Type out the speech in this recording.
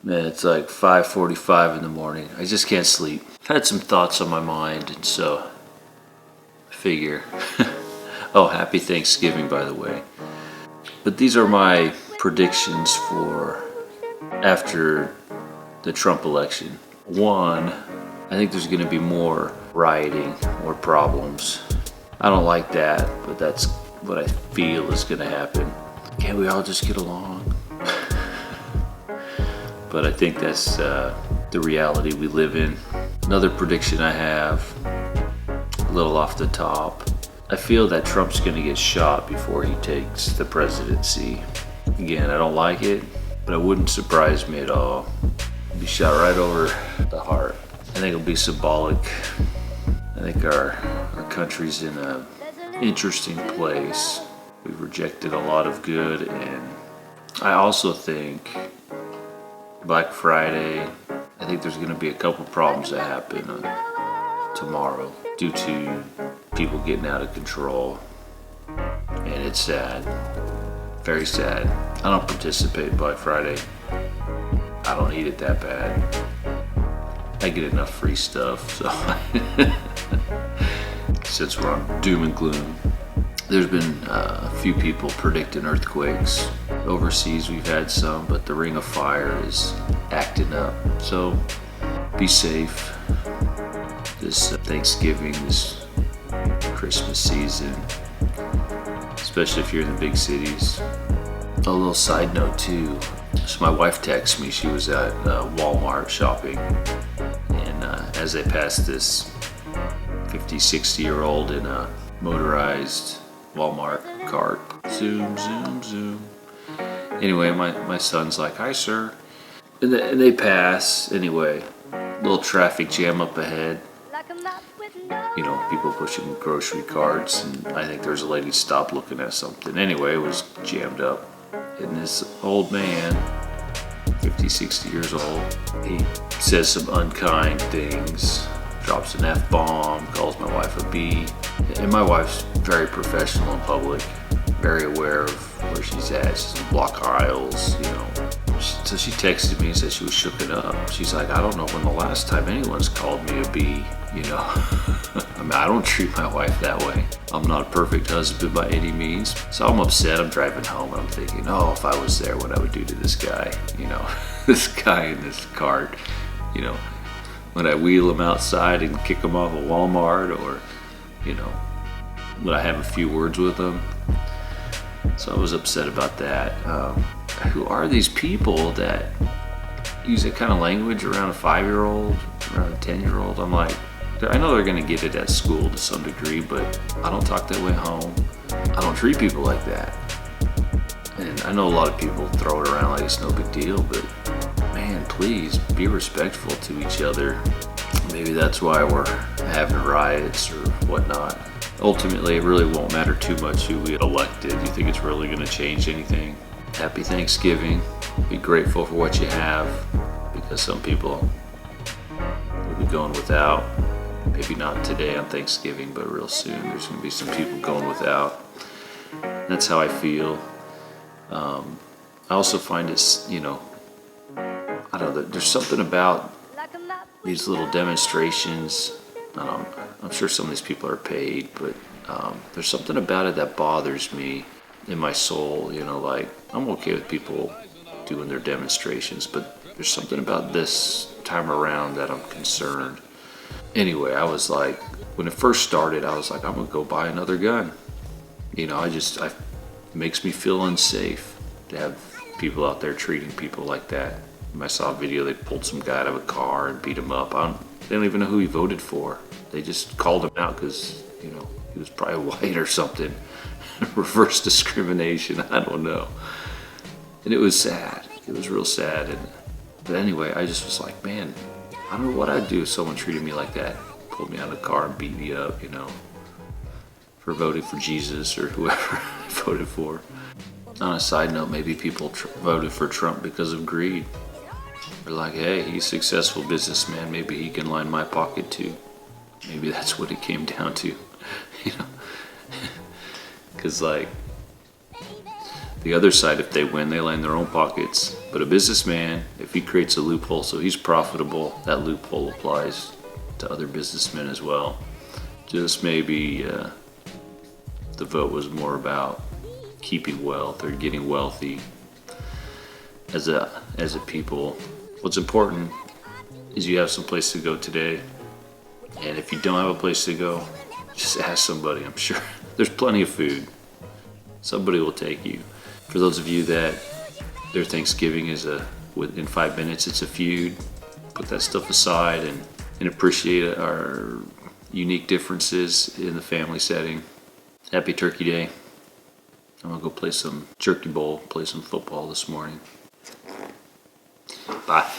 Man, it's like 5:45 in the morning. I just can't sleep. I've had some thoughts on my mind, and so I figure. Oh, happy Thanksgiving, by the way. But these are my predictions for after the Trump election. One, I think there's going to be more rioting, more problems. I don't like that, but that's what I feel is going to happen. Can't we all just get along? But I think that's the reality we live in. Another prediction I have, a little off the top. I feel that Trump's going to get shot before he takes the presidency. Again, I don't like it, but it wouldn't surprise me at all. He'd be shot right over the heart. I think it'll be symbolic. I think our country's in an interesting place. We've rejected a lot of good, and I also think Black Friday, I think there's going to be a couple problems that happen tomorrow due to people getting out of control. And it's sad. Very sad. I don't participate in Black Friday. I don't need it that bad. I get enough free stuff, so since we're on doom and gloom. There's been a few people predicting earthquakes. Overseas we've had some, but the Ring of Fire is acting up. So be safe this Thanksgiving, this Christmas season, especially if you're in the big cities. A little side note too. So my wife texted me, she was at Walmart shopping, and as they passed this 50, 60-year-old in a motorized Walmart cart. Zoom, zoom, zoom. Anyway, my son's like, "Hi, sir." And they pass. Anyway, little traffic jam up ahead. You know, people pushing grocery carts. And I think there's a lady stopped looking at something. Anyway, it was jammed up. And this old man, 50, 60 years old, he says some unkind things. Drops an F-bomb, calls my wife a B. And my wife's very professional in public, very aware of where she's at. She doesn't block aisles, you know. So she texted me and said she was shooken up. She's like, "I don't know when the last time anyone's called me a B, you know." I mean, I don't treat my wife that way. I'm not a perfect husband by any means. So I'm upset. I'm driving home and I'm thinking, oh, if I was there, what I would do to this guy, you know, this guy in this cart, you know. Would I wheel him outside and kick him off a Walmart, or, you know, would I have a few words with him? So I was upset about that. Who are these people that use that kind of language around a 5-year-old, around a 10-year-old? I'm like, I know they're going to get it at school to some degree, but I don't talk that way home. I don't treat people like that. And I know a lot of people throw it around like it's no big deal, but man, please be respectful to each other. Maybe that's why we're having riots or whatnot. Ultimately, it really won't matter too much who we elected. You think it's really going to change anything? Happy Thanksgiving. Be grateful for what you have, because some people will be going without. Maybe not today on Thanksgiving, but real soon there's going to be some people going without. That's how I feel. I also find it's, you know, I don't know, there's something about these little demonstrations. I'm sure some of these people are paid, but there's something about it that bothers me in my soul. You know, like, I'm okay with people doing their demonstrations, but there's something about this time around that I'm concerned. Anyway, I was like, when it first started, I was like, I'm gonna go buy another gun. You know, it makes me feel unsafe to have people out there treating people like that. I saw a video, they pulled some guy out of a car and beat him up. They don't even know who he voted for. They just called him out because, you know, he was probably white or something. Reverse discrimination, I don't know. And it was sad. It was real sad. But anyway, I just was like, man, I don't know what I'd do if someone treated me like that. Pulled me out of the car and beat me up, you know, for voting for Jesus or whoever I voted for. On a side note, maybe people voted for Trump because of greed. They're like, hey, he's a successful businessman. Maybe he can line my pocket too. Maybe that's what it came down to, you know. Because, like, The other side, if they win, they line their own pockets. But a businessman, if he creates a loophole so he's profitable, that loophole applies to other businessmen as well. Just maybe the vote was more about keeping wealth or getting wealthy as a people. What's important is you have some place to go today. And if you don't have a place to go, just ask somebody. I'm sure there's plenty of food. Somebody will take you. For those of you that their Thanksgiving is within 5 minutes, it's a feud. Put that stuff aside and appreciate our unique differences in the family setting. Happy Turkey Day. I'm gonna go play some jerky bowl, play some football this morning. Bye.